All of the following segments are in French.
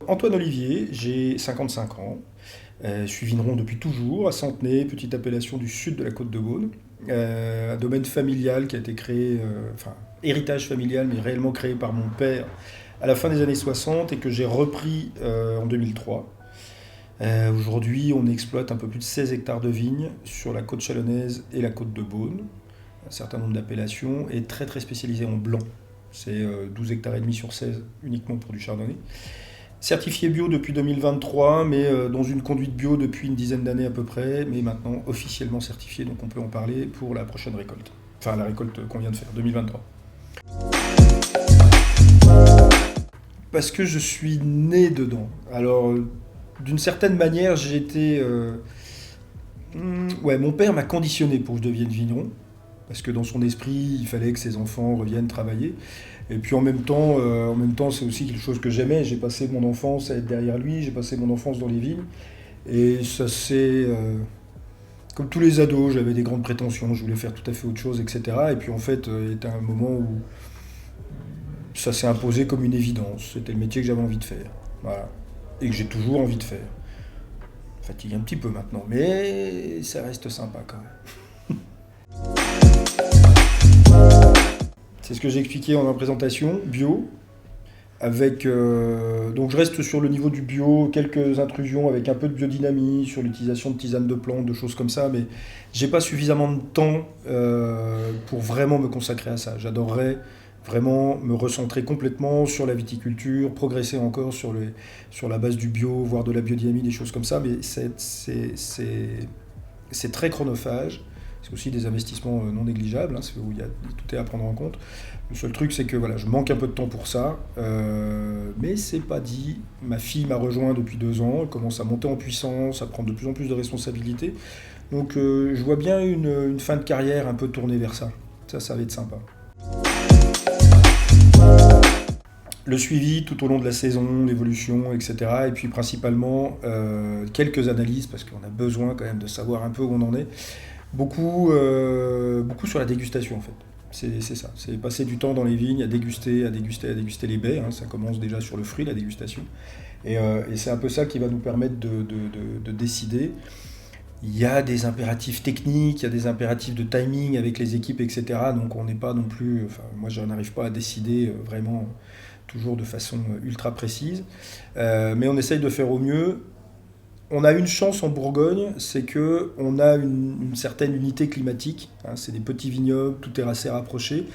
Antoine Olivier, j'ai 55 ans. Je suis vigneron depuis toujours, à Centenay, petite appellation du sud de la Côte de Beaune. Un domaine familial qui a été créé, enfin, héritage familial, mais réellement créé par mon père à la fin des années 60 et que j'ai repris en 2003. Aujourd'hui, on exploite un peu plus de 16 hectares de vignes sur la côte chalonnaise et la côte de Beaune, un certain nombre d'appellations, et très très spécialisé en blanc. C'est 12 hectares et demi sur 16 uniquement pour du chardonnay. Certifié bio depuis 2023, mais dans une conduite bio depuis une dizaine d'années à peu près, mais maintenant officiellement certifié, donc on peut en parler pour la prochaine récolte. Enfin, la récolte qu'on vient de faire, 2023. Parce que je suis né dedans. Alors, d'une certaine manière, j'ai été... ouais, mon père m'a conditionné pour que je devienne vigneron, parce que dans son esprit, il fallait que ses enfants reviennent travailler. Et puis en même temps, c'est aussi quelque chose que j'aimais. J'ai passé mon enfance à être derrière lui, j'ai passé mon enfance dans les vignes. Et ça c'est comme tous les ados, j'avais des grandes prétentions, je voulais faire tout à fait autre chose, etc. Et puis en fait, il était un moment où ça s'est imposé comme une évidence. C'était le métier que j'avais envie de faire. Voilà. Et que j'ai toujours envie de faire. Fatigue un petit peu maintenant, mais ça reste sympa quand même. C'est ce que j'ai expliqué en présentation, bio, avec donc je reste sur le niveau du bio, quelques intrusions avec un peu de biodynamie, sur l'utilisation de tisanes de plantes, de choses comme ça, mais j'ai pas suffisamment de temps pour vraiment me consacrer à ça. J'adorerais vraiment me recentrer complètement sur la viticulture, progresser encore sur la base du bio, voire de la biodynamie, des choses comme ça, mais c'est très chronophage. C'est aussi des investissements non négligeables, hein, où tout est à prendre en compte. Le seul truc, c'est que voilà, je manque un peu de temps pour ça, mais c'est pas dit. Ma fille m'a rejoint depuis 2 ans, elle commence à monter en puissance, à prendre de plus en plus de responsabilités. Donc je vois bien une fin de carrière un peu tournée vers ça. Ça va être sympa. Le suivi tout au long de la saison, l'évolution, etc. Et puis principalement quelques analyses, parce qu'on a besoin quand même de savoir un peu où on en est. Beaucoup sur la dégustation en fait. C'est ça, c'est passer du temps dans les vignes à déguster les baies, hein. Ça commence déjà sur le fruit, la dégustation. Et c'est un peu ça qui va nous permettre de décider. Il y a des impératifs techniques, il y a des impératifs de timing avec les équipes, etc. Donc on n'est pas non plus... Enfin, moi je n'arrive pas à décider vraiment toujours de façon ultra précise. Mais on essaye de faire au mieux. On a une chance en Bourgogne, c'est que on a une certaine unité climatique, hein, c'est des petits vignobles, tout est assez rapproché.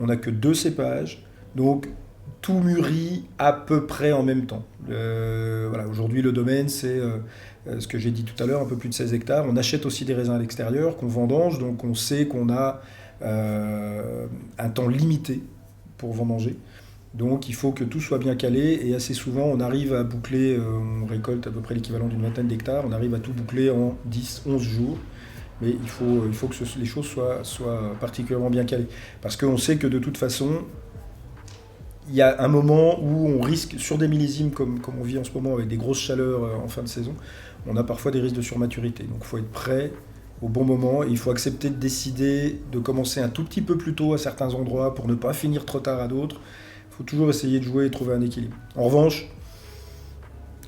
On n'a que 2 cépages, donc tout mûrit à peu près en même temps. Voilà, aujourd'hui, le domaine, c'est ce que j'ai dit tout à l'heure, un peu plus de 16 hectares. On achète aussi des raisins à l'extérieur qu'on vendange, donc on sait qu'on a un temps limité pour vendanger. Donc il faut que tout soit bien calé et assez souvent on arrive à boucler, on récolte à peu près l'équivalent d'une vingtaine d'hectares, on arrive à tout boucler en 10-11 jours. Mais il faut que les choses soient particulièrement bien calées. Parce qu'on sait que de toute façon, il y a un moment où on risque, sur des millésimes comme on vit en ce moment avec des grosses chaleurs en fin de saison, on a parfois des risques de surmaturité. Donc il faut être prêt au bon moment et il faut accepter de décider de commencer un tout petit peu plus tôt à certains endroits pour ne pas finir trop tard à d'autres. Il faut toujours essayer de jouer et trouver un équilibre. En revanche,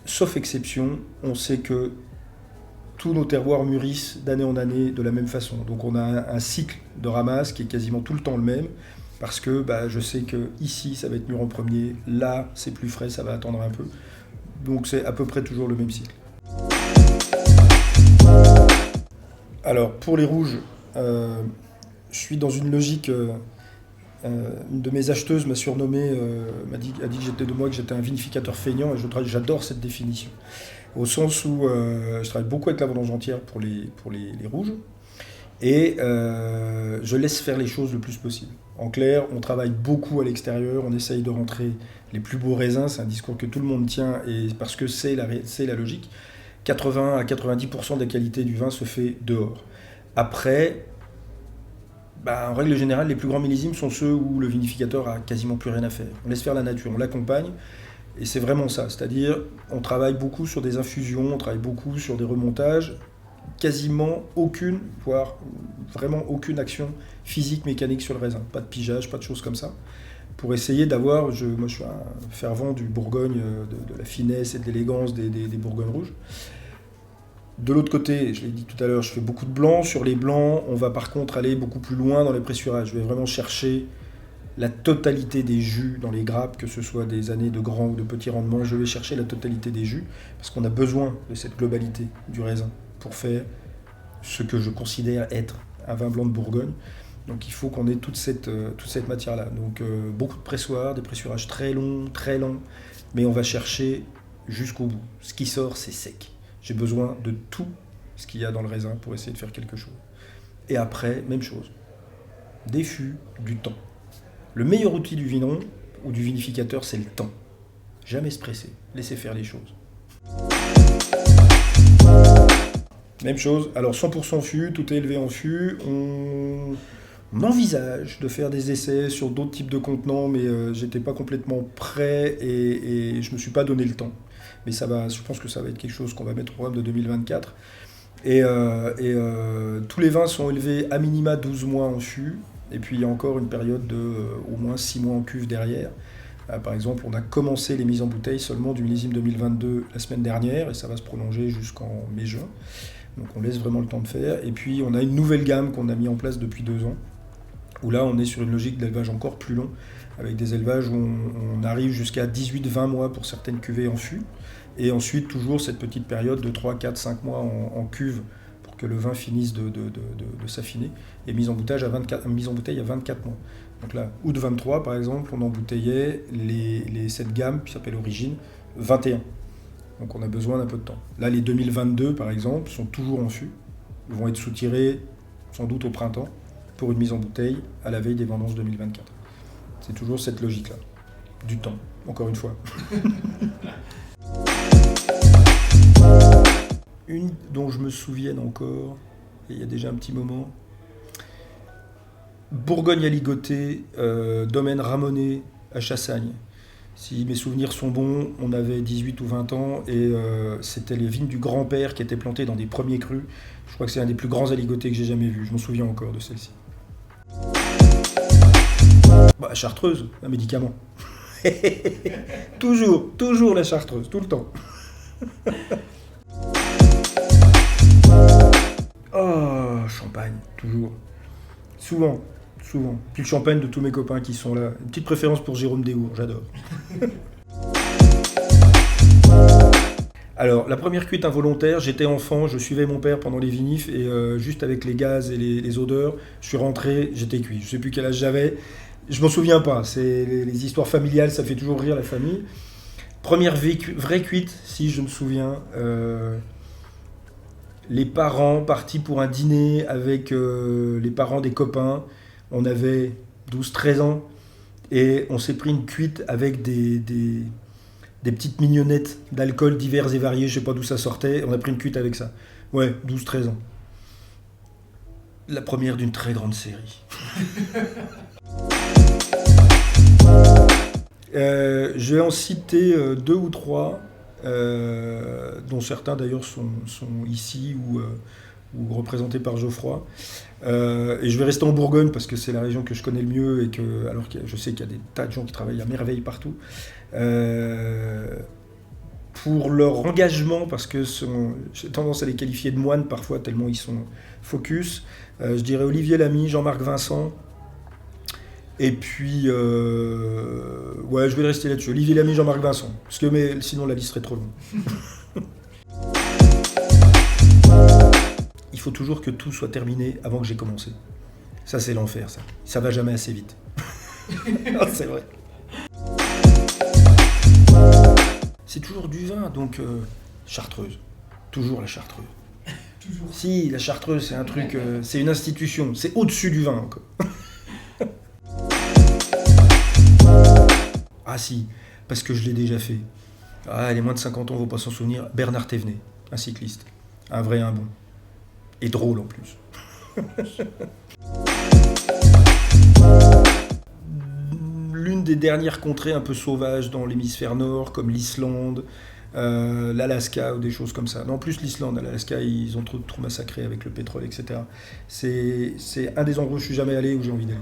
sauf exception, on sait que tous nos terroirs mûrissent d'année en année de la même façon. Donc on a un cycle de ramasse qui est quasiment tout le temps le même, parce que je sais que ici ça va être mûr en premier, là c'est plus frais, ça va attendre un peu. Donc c'est à peu près toujours le même cycle. Alors pour les rouges, je suis dans une logique... une de mes acheteuses m'a surnommé, a dit que j'étais de moi que j'étais un vinificateur feignant, et j'adore cette définition. Au sens où je travaille beaucoup avec la vendange entière pour les rouges, et je laisse faire les choses le plus possible. En clair, on travaille beaucoup à l'extérieur, on essaye de rentrer les plus beaux raisins, c'est un discours que tout le monde tient, et parce que c'est la logique. 80 à 90% de la qualité du vin se fait dehors. Après, en règle générale, les plus grands millésimes sont ceux où le vinificateur a quasiment plus rien à faire. On laisse faire la nature, on l'accompagne, et c'est vraiment ça. C'est-à-dire, on travaille beaucoup sur des infusions, on travaille beaucoup sur des remontages, quasiment aucune, voire vraiment aucune action physique, mécanique sur le raisin. Pas de pigeage, pas de choses comme ça. pour essayer d'avoir, moi je suis un fervent du Bourgogne, de la finesse et de l'élégance des Bourgognes rouges. De l'autre côté, je l'ai dit tout à l'heure, je fais beaucoup de blancs. Sur les blancs, on va par contre aller beaucoup plus loin dans les pressurages. Je vais vraiment chercher la totalité des jus dans les grappes, que ce soit des années de grand ou de petit rendement. Je vais chercher la totalité des jus, parce qu'on a besoin de cette globalité du raisin pour faire ce que je considère être un vin blanc de Bourgogne. Donc il faut qu'on ait toute cette matière-là. Donc beaucoup de pressoirs, des pressurages très longs, très lents, mais on va chercher jusqu'au bout. Ce qui sort, c'est sec. J'ai besoin de tout ce qu'il y a dans le raisin pour essayer de faire quelque chose. Et après, même chose. Des fûts, du temps. Le meilleur outil du vigneron ou du vinificateur, c'est le temps. Jamais se presser, laisser faire les choses. Même chose, alors 100% fût, tout est élevé en fût. On envisage de faire des essais sur d'autres types de contenants, mais j'étais pas complètement prêt et je me suis pas donné le temps. Mais je pense que ça va être quelque chose qu'on va mettre au programme de 2024. Et tous les vins sont élevés à minima 12 mois en fût, et puis il y a encore une période de au moins 6 mois en cuve derrière. Par exemple, on a commencé les mises en bouteille seulement du millésime 2022 la semaine dernière, et ça va se prolonger jusqu'en mai-juin. Donc on laisse vraiment le temps de faire. Et puis on a une nouvelle gamme qu'on a mis en place depuis 2 ans, où là on est sur une logique d'élevage encore plus long, avec des élevages où on arrive jusqu'à 18-20 mois pour certaines cuvées en fût, et ensuite toujours cette petite période de 3, 4, 5 mois en cuve pour que le vin finisse de s'affiner, et mise en bouteille à 24 mois. Donc là, août 23 par exemple, on embouteillait cette gamme qui s'appelle Origine 21. Donc on a besoin d'un peu de temps. Là, les 2022 par exemple sont toujours en fût, ils vont être soutirés sans doute au printemps pour une mise en bouteille à la veille des vendanges 2024. C'est toujours cette logique-là. Du temps, encore une fois. Une dont je me souvienne encore, et il y a déjà un petit moment, Bourgogne à ligoter, domaine Ramonet à Chassagne. Si mes souvenirs sont bons, on avait 18 ou 20 ans et c'était les vignes du grand-père qui étaient plantées dans des premiers crus. Je crois que c'est un des plus grands aligotés que j'ai jamais vu. Je m'en souviens encore de celle-ci. Bah, chartreuse, un médicament. toujours la chartreuse, tout le temps. Oh, champagne, toujours. Souvent. Puis le champagne de tous mes copains qui sont là. Une petite préférence pour Jérôme Deshours, j'adore. Alors, la première cuite involontaire, j'étais enfant, je suivais mon père pendant les vinifs et juste avec les gaz et les odeurs, je suis rentré, j'étais cuit. Je sais plus quel âge j'avais, je m'en souviens pas. C'est les histoires familiales, ça fait toujours rire la famille. Première vraie cuite, si je me souviens, les parents partis pour un dîner avec les parents des copains. On avait 12-13 ans et on s'est pris une cuite avec des petites mignonnettes d'alcool divers et variés, je sais pas d'où ça sortait, on a pris une cuite avec ça. Ouais, 12-13 ans. La première d'une très grande série. Je vais en citer 2 ou 3, dont certains d'ailleurs sont ici ou représentés par Geoffroy. Et je vais rester en Bourgogne parce que c'est la région que je connais le mieux, et alors que je sais qu'il y a des tas de gens qui travaillent à merveille partout. Pour leur engagement, parce que j'ai tendance à les qualifier de moines parfois, tellement ils sont focus. Je dirais Olivier Lamy, Jean-Marc Vincent. Et puis, ouais, je vais rester là-dessus. Olivier Lamy, Jean-Marc Vincent. Mais sinon, la liste serait trop longue. Il faut toujours que tout soit terminé avant que j'ai commencé. Ça, c'est l'enfer, ça. Ça va jamais assez vite. C'est vrai. C'est toujours du vin, donc chartreuse. Toujours la chartreuse. Toujours. Si, la chartreuse, c'est un truc, c'est une institution. C'est au-dessus du vin, encore. Ah si, parce que je l'ai déjà fait. Ah, les moins de 50 ans ne vont pas s'en souvenir. Bernard Thévenet, un cycliste. Un vrai, un bon. Et drôle en plus. L'une des dernières contrées un peu sauvages dans l'hémisphère nord, comme l'Islande, l'Alaska ou des choses comme ça. Non, en plus l'Islande, l'Alaska, ils ont trop massacré avec le pétrole, etc. C'est un des endroits où je suis jamais allé, où j'ai envie d'aller.